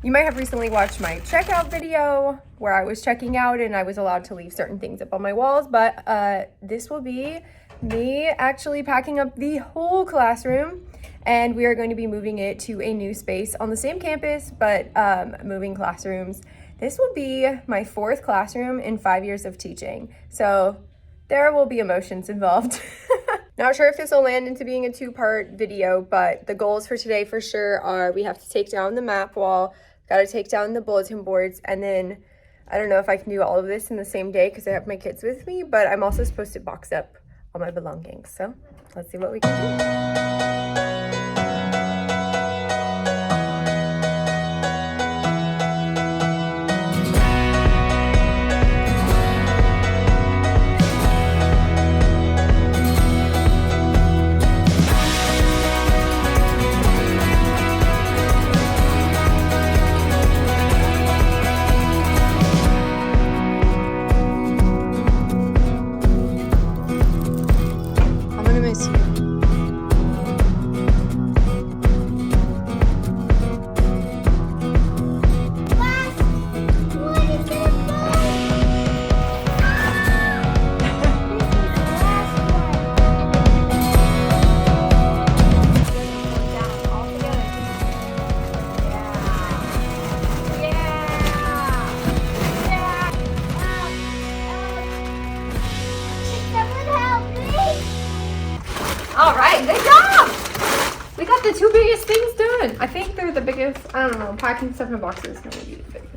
You might have recently watched my checkout video where I was checking out and I was allowed to leave certain things up on my walls, but this will be me actually packing up the whole classroom, and we are going to be moving it to a new space on the same campus, but moving classrooms. This will be my 4th classroom in 5 years of teaching, so there will be emotions involved. Not sure if this will land into being a 2-part video, but the goals for today for sure are we have to take down the map wall, got to take down the bulletin boards, and then I don't know if I can do all of this in the same day because I have my kids with me, but I'm also supposed to box up all my belongings. So let's see what we can do. All right, good job! We got the 2 biggest things done. I think they're the biggest. I don't know, packing stuff in boxes is going to be the biggest.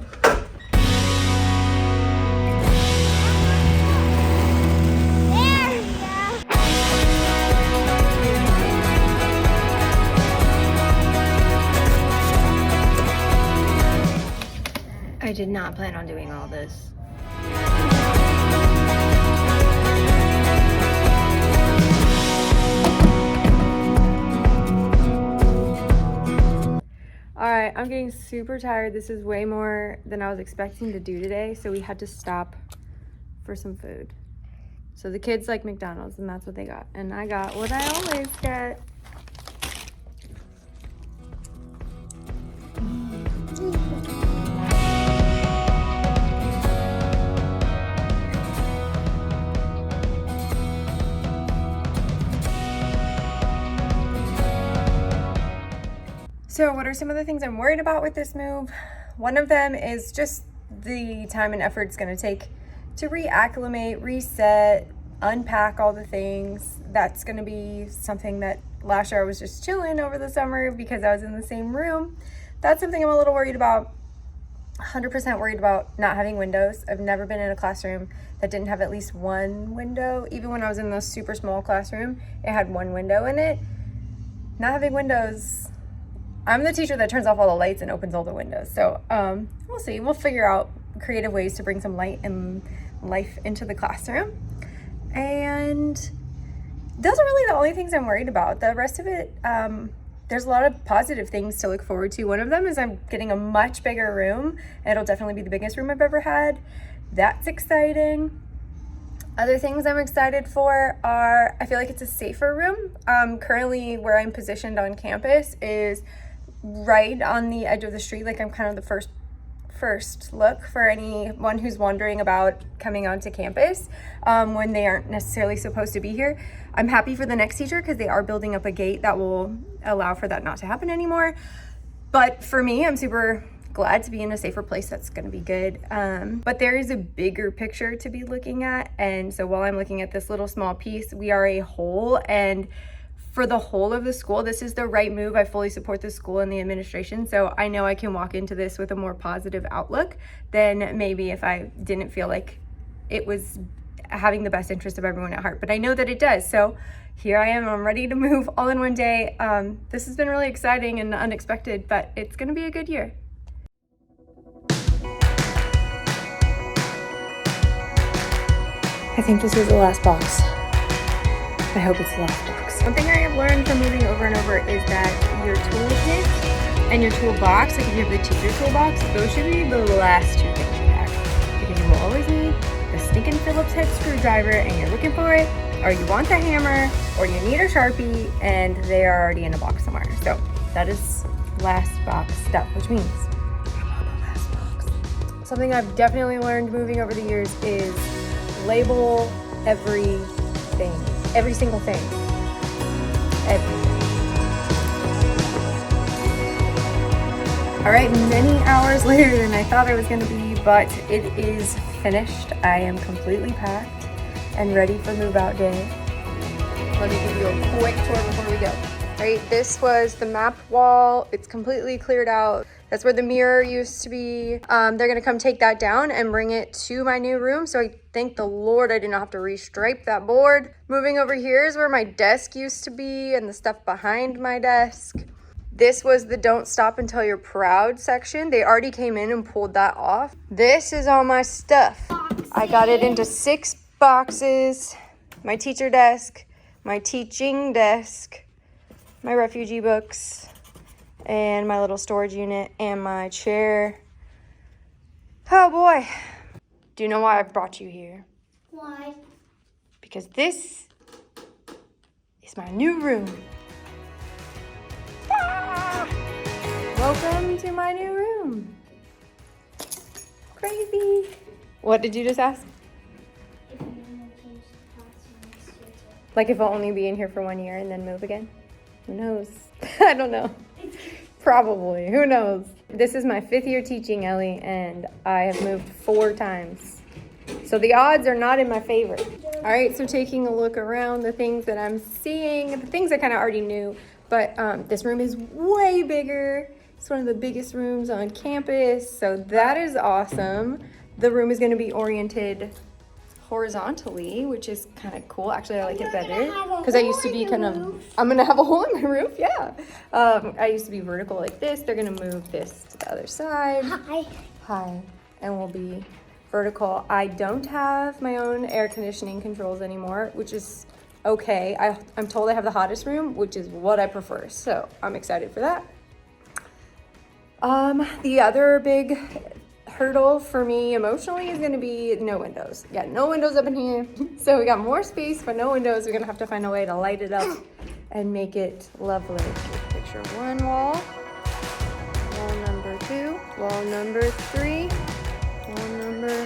I did not plan on doing all this. Alright, I'm getting super tired. This is way more than I was expecting to do today, so we had to stop for some food. So the kids like McDonald's, and that's what they got. And I got what I always get. So what are some of the things I'm worried about with this move? One of them is just the time and effort it's going to take to reacclimate, reset, unpack all the things. That's going to be something that last year I was just chilling over the summer because I was in the same room. That's something I'm a little worried about. 100% worried about not having windows. I've never been in a classroom that didn't have at least one window. Even when I was in the super small classroom, it had one window in it. Not having windows, I'm the teacher that turns off all the lights and opens all the windows. So we'll see. We'll figure out creative ways to bring some light and life into the classroom. And those are really the only things I'm worried about. The rest of it, there's a lot of positive things to look forward to. One of them is I'm getting a much bigger room. It'll definitely be the biggest room I've ever had. That's exciting. Other things I'm excited for are, I feel like it's a safer room. Currently where I'm positioned on campus is right on the edge of the street. Like I'm kind of the first look for anyone who's wondering about coming onto campus when they aren't necessarily supposed to be here. I'm happy for the next teacher because they are building up a gate that will allow for that not to happen anymore. But for me, I'm super glad to be in a safer place. That's going to be good. But there is a bigger picture to be looking at. And so while I'm looking at this little small piece, we are a whole, and for the whole of the school, this is the right move. I fully support the school and the administration, so I know I can walk into this with a more positive outlook than maybe if I didn't feel like it was having the best interest of everyone at heart. But I know that it does, so here I am. I'm ready to move all in one day. This has been really exciting and unexpected, but it's going to be a good year. I think this is the last box. I hope it's the last box. One thing I have learned from moving over and over is that your toolkit and your toolbox, like if you have the teacher toolbox, those should be the last 2 things you pack. Because you will always need the stinking Phillips head screwdriver and you're looking for it, or you want the hammer, or you need a Sharpie, and they are already in a box somewhere. So that is last box stuff, which means Something I've definitely learned moving over the years is label everything. Every single thing. Everything. All right, many hours later than I thought it was gonna be, but it is finished. I am completely packed and ready for move out day. Let me give you a quick tour before we go. All right, this was the map wall. It's completely cleared out. That's where the mirror used to be. They're gonna come take that down and bring it to my new room. So I thank the Lord I did not have to restripe that board. Moving over here is where my desk used to be and the stuff behind my desk. This was the don't stop until you're proud section. They already came in and pulled that off. This is all my stuff. I got it into 6 boxes. My teacher desk, my teaching desk, my refugee books, and my little storage unit, and my chair. Oh boy. Do you know why I brought you here? Why? Because this is my new room. Ah! Welcome to my new room. Crazy. What did you just ask? If you want to change the classroom next year too. Like if I'll only be in here for 1 year and then move again? Who knows? I don't know. Probably. Who knows? This is my 5th year teaching, Ellie, and I have moved 4 times. So the odds are not in my favor. All right, so taking a look around, the things that I'm seeing, the things I kind of already knew, but this room is way bigger. It's one of the biggest rooms on campus, so that is awesome. The room is going to be oriented horizontally, which is kind of cool. Actually, I like it better because I used to be kind of, I'm going to have a hole in my roof, yeah. I used to be vertical like this. They're going to move this to the other side. Hi. And we'll be vertical. I don't have my own air conditioning controls anymore, which is okay. I'm told I have the hottest room, which is what I prefer. So I'm excited for that. The other big hurdle for me emotionally is going to be no windows. Got no windows up in here. So we got more space, but no windows. We're going to have to find a way to light it up and make it lovely. Picture 1 wall. Wall number 2. Wall number 3. Wall number